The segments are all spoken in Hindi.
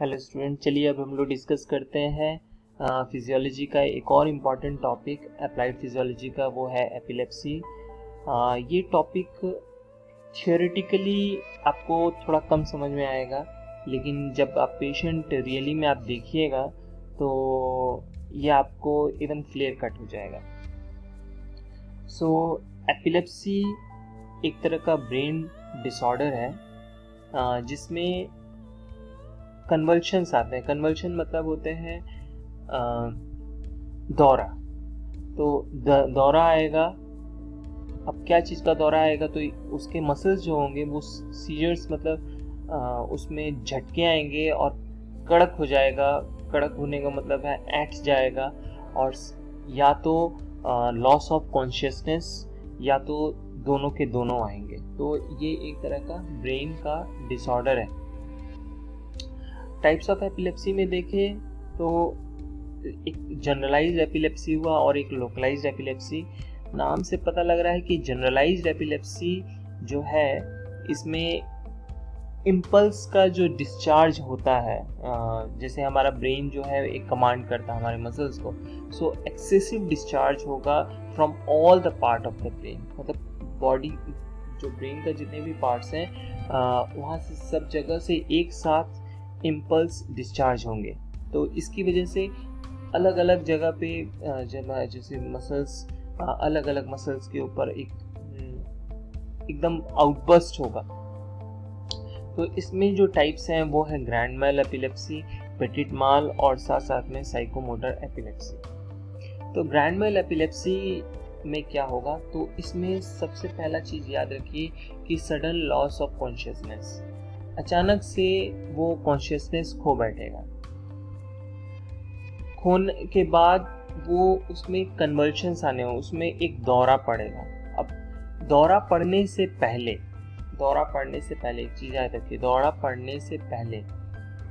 हेलो स्टूडेंट, चलिए अब हम लोग डिस्कस करते हैं फिजियोलॉजी का एक और इम्पॉर्टेंट टॉपिक अप्लाइड फिजियोलॉजी का, वो है एपिलेप्सी। ये टॉपिक थियोरेटिकली आपको थोड़ा कम समझ में आएगा, लेकिन जब आप पेशेंट रियली में आप देखिएगा तो ये आपको एकदम क्लियर कट हो जाएगा। सो एपिलेप्सी एक तरह का ब्रेन डिसऑर्डर है जिसमें कन्वल्शंस आते हैं। कन्वल्शन मतलब होते हैं दौरा। तो दौरा आएगा। अब क्या चीज़ का दौरा आएगा, तो उसके मसल्स जो होंगे वो सीजर्स मतलब उसमें झटके आएंगे और कड़क हो जाएगा। कड़क होने का मतलब है ऐंठ जाएगा, और या तो लॉस ऑफ कॉन्शियसनेस या तो दोनों के दोनों आएंगे। तो ये एक तरह का ब्रेन का डिसऑर्डर है। टाइप्स ऑफ एपिलेप्सी में देखें तो एक जनरलाइज्ड एपिलेप्सी हुआ और एक लोकलाइज्ड एपिलेप्सी। नाम से पता लग रहा है कि जनरलाइज्ड एपिलेप्सी जो है इसमें इम्पल्स का जो डिस्चार्ज होता है, जैसे हमारा ब्रेन जो है एक कमांड करता है हमारे मसल्स को, सो एक्सेसिव डिस्चार्ज होगा from all the part of the brain. मतलब बॉडी जो ब्रेन का जितने भी पार्ट्स हैं वहाँ से सब जगह से एक साथ इम्पल्स डिस्चार्ज होंगे। तो इसकी वजह से अलग अलग जगह पे जैसे मसल्स, अलग अलग मसल्स के ऊपर एकदम आउटबर्स्ट होगा। तो इसमें जो टाइप्स हैं वो है ग्रैंड मैल एपिलेप्सी, पेटिट माल और साथ साथ में साइकोमोटर एपिलेप्सी। तो ग्रैंड मैल एपिलेप्सी में क्या होगा, तो इसमें सबसे पहला चीज़ याद रखिए कि सडन लॉस ऑफ कॉन्शियसनेस, अचानक से वो कॉन्शियसनेस खो बैठेगा। खोने के बाद वो उसमें कन्वल्शंस आने हो, उसमें एक दौरा पड़ेगा। अब दौरा पड़ने से पहले एक चीज़ याद रखिए, दौरा पड़ने से पहले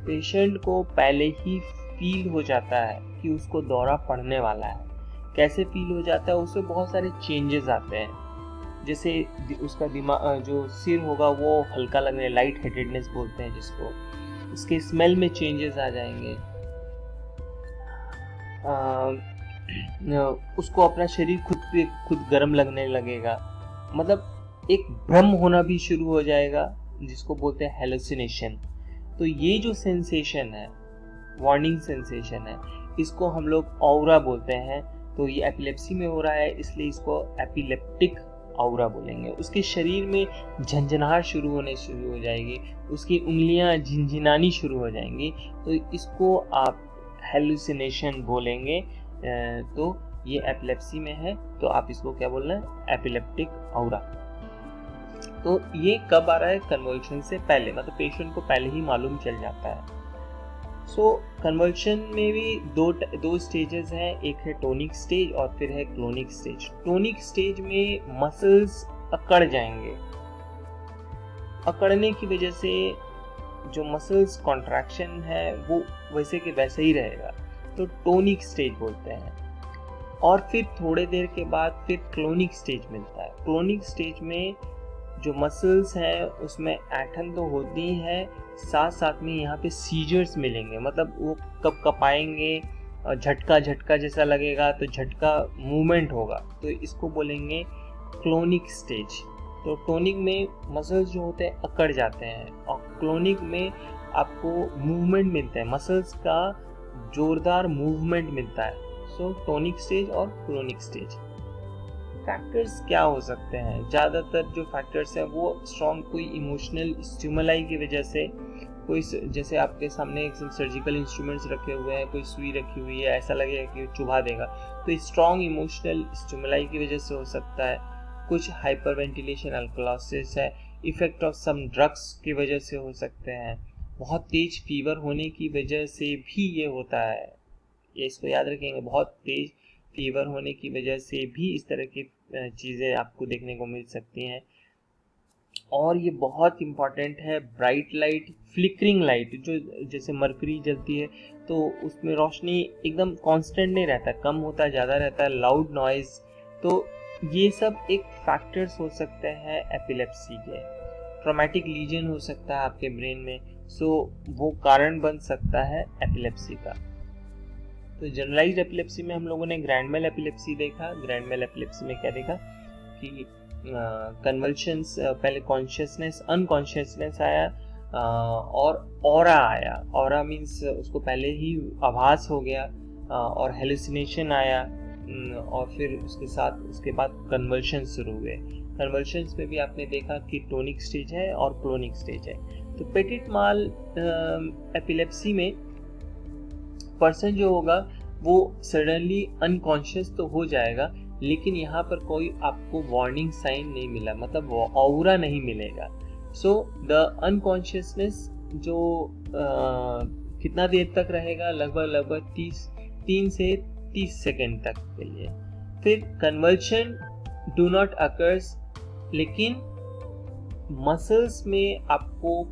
पेशेंट को पहले ही फील हो जाता है कि उसको दौरा पड़ने वाला है। कैसे फील हो जाता है, उसमें बहुत सारे चेंजेस आते हैं। जैसे उसका दिमाग जो सिर होगा वो हल्का लगने, लाइट हेडेडनेस बोलते हैं जिसको। उसके स्मेल में चेंजेस आ जाएंगे। उसको अपना शरीर खुद गर्म लगने लगेगा। मतलब एक भ्रम होना भी शुरू हो जाएगा जिसको बोलते हैं हेलुसिनेशन। तो ये जो सेंसेशन है, वार्निंग सेंसेशन है, इसको हम लोग ऑरा बोलते हैं। तो ये एपिलेप्सी में हो रहा है, इसलिए इसको एपिलेप्टिक ऑरा बोलेंगे। उसके शरीर में झंझनाहट शुरू हो जाएगी, उसकी उंगलियां झिनझिनानी शुरू हो जाएंगी, तो इसको आप हेलुसिनेशन बोलेंगे। तो ये एपिलेप्सी में है, तो आप इसको क्या बोल रहे हैं, एपिलेप्टिक ऑरा। तो ये कब आ रहा है, कन्वल्शन से पहले, मतलब पेशेंट को पहले ही मालूम चल जाता है। सो कन्वर्शन में भी दो स्टेजेस हैं, एक है टोनिक स्टेज और फिर है क्लोनिक स्टेज। टोनिक स्टेज में मसल्स अकड़ जाएंगे। अकड़ने की वजह से जो मसल्स कॉन्ट्रैक्शन है वो वैसे के वैसे ही रहेगा, तो टोनिक स्टेज बोलते हैं। और फिर थोड़े देर के बाद फिर क्लोनिक स्टेज मिलता है। क्लोनिक स्टेज में जो मसल्स हैं उसमें ऐंठन तो होती ही है, साथ साथ में यहाँ पे सीजर्स मिलेंगे। मतलब वो कब कपाएंगे, झटका जैसा लगेगा, तो झटका मूवमेंट होगा, तो इसको बोलेंगे क्लोनिक स्टेज। तो टोनिक में मसल्स जो होते हैं अकड़ जाते हैं, और क्लोनिक में आपको मूवमेंट मिलता है, मसल्स का जोरदार मूवमेंट मिलता है। सो टोनिक स्टेज और क्लोनिक स्टेज। फैक्टर्स क्या हो सकते हैं, ज़्यादातर जो फैक्टर्स हैं वो स्ट्रॉन्ग कोई इमोशनल स्टिमुलाई की वजह से, कोई जैसे आपके सामने एक सर्जिकल इंस्ट्रूमेंट्स रखे हुए हैं, कोई सुई रखी हुई है, ऐसा लगेगा कि चुभा देगा, तो स्ट्रॉन्ग इमोशनल स्टिमुलाई की वजह से हो सकता है। कुछ हाइपरवेंटिलेशन अल्कोलासिस है, इफेक्ट ऑफ सम ड्रग्स की वजह से हो सकते हैं। बहुत तेज फीवर होने की वजह से भी ये होता है, ये इसको याद रखेंगे, बहुत तेज फीवर होने की वजह से भी इस तरह की चीज़ें आपको देखने को मिल सकती हैं। और ये बहुत इम्पॉर्टेंट है, ब्राइट लाइट, फ्लिकरिंग लाइट, जो जैसे मरकरी जलती है तो उसमें रोशनी एकदम कांस्टेंट नहीं रहता, कम होता है, ज़्यादा रहता है, लाउड नॉइज़, तो ये सब एक फैक्टर्स हो सकते हैं एपिलेप्सी के। ट्रॉमेटिक लीजन हो सकता है आपके ब्रेन में, सो वो कारण बन सकता है एपिलेप्सी का। तो जनरलाइज्ड एपिलेप्सी में हम लोगों ने ग्रैंड mal एपिलेप्सी देखा। ग्रैंड mal एपिलेप्सी में क्या देखा कि कन्वल्शंस, पहले कॉन्शियसनेस, अनकॉन्शियसनेस आया और ऑरा आया। ऑरा मीन्स उसको पहले ही आभास हो गया और हेलुसिनेशन आया और फिर उसके बाद कन्वर्शन शुरू हुए। कन्वर्शंस में भी आपने देखा कि टोनिक स्टेज है और क्लोनिक स्टेज है। तो पेटिट माल एपिलेप्सी में पर्सन जो होगा वो सडनली अनकॉन्शियस तो हो जाएगा, लेकिन यहाँ पर कोई आपको वार्निंग साइन नहीं मिला, मतलब ऑरा नहीं मिलेगा। सो द अनकॉन्शियसनेस जो कितना देर तक रहेगा, लगभग 3 से 30 सेकेंड तक के लिए। फिर कन्वर्शन डू नॉट अकर्स, लेकिन मसल्स में आपको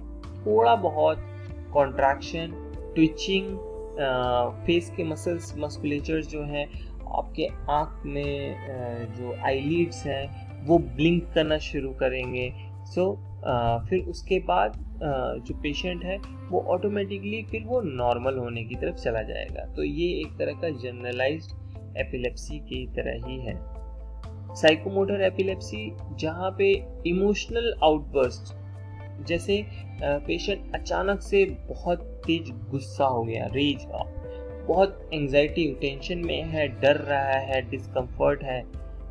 थोड़ा बहुत कॉन्ट्रैक्शन, ट्विचिंग, फेस के मस्कुलेचर जो हैं, आपके आँख में जो आईलिड्स हैं वो ब्लिंक करना शुरू करेंगे। फिर उसके बाद जो पेशेंट है वो ऑटोमेटिकली फिर वो नॉर्मल होने की तरफ चला जाएगा। तो ये एक तरह का जनरलाइज्ड एपिलेप्सी की तरह ही है। साइकोमोटर एपिलेप्सी, जहाँ पे इमोशनल आउटबर्स्ट, जैसे पेशेंट अचानक से बहुत तेज गुस्सा हो गया, रेज का, बहुत एंजाइटी, टेंशन में है, डर रहा है, डिस्कम्फर्ट है,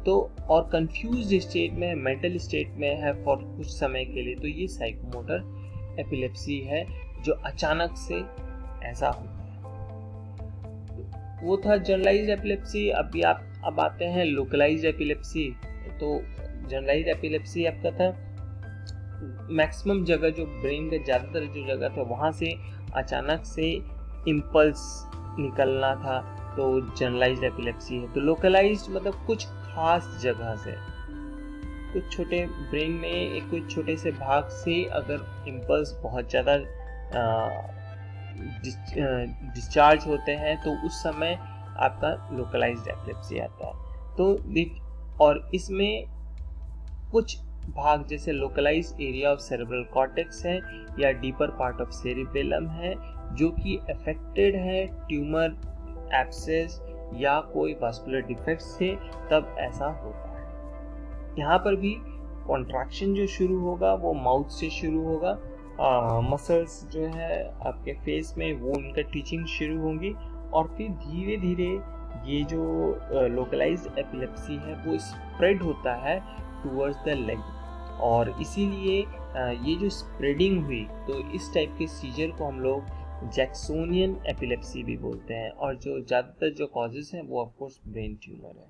तो और कंफ्यूज्ड स्टेट में, मेंटल स्टेट में है फॉर कुछ समय के लिए, तो ये साइकोमोटर एपिलेप्सी है जो अचानक से ऐसा होता है। वो था जनरलाइज्ड एपिलेप्सी। अब आते हैं लोकलाइज्ड एपिलेप्सी। तो जनरलाइज्ड एपिलेप्सी आपका था मैक्सिमम जगह, जो ब्रेन का ज़्यादातर जो जगह था वहाँ से अचानक से इम्पल्स निकलना था, तो जनरलाइज्ड एपिलेप्सी है। तो लोकलाइज्ड मतलब कुछ खास जगह से, कुछ छोटे ब्रेन में एक कुछ छोटे से भाग से अगर इम्पल्स बहुत ज़्यादा डिस्चार्ज होते हैं तो उस समय आपका लोकलाइज्ड एपिलेप्सी आता है। तो और इसमें कुछ भाग जैसे localised area of cerebral cortex है या डीपर पार्ट ऑफ सेरिबेलम है जो कि अफेक्टेड है ट्यूमर, एब्सेस या कोई वास्कुलर डिफेक्ट से, तब ऐसा होता है। यहाँ पर भी कॉन्ट्रैक्शन जो शुरू होगा वो माउथ से शुरू होगा। मसल्स जो है आपके फेस में वो उनका टीचिंग शुरू होंगी और फिर धीरे धीरे ये जो लोकलाइज्ड एपिलेप्सी है वो स्प्रेड होता है टूवर्ड्स द लेग, और इसीलिए ये जो स्प्रेडिंग हुई तो इस टाइप के सीजर को हम लोग जैक्सोनियन एपिलेप्सी भी बोलते हैं। और जो ज़्यादातर जो कॉजेज़ हैं वो ऑफ कोर्स ब्रेन ट्यूमर है।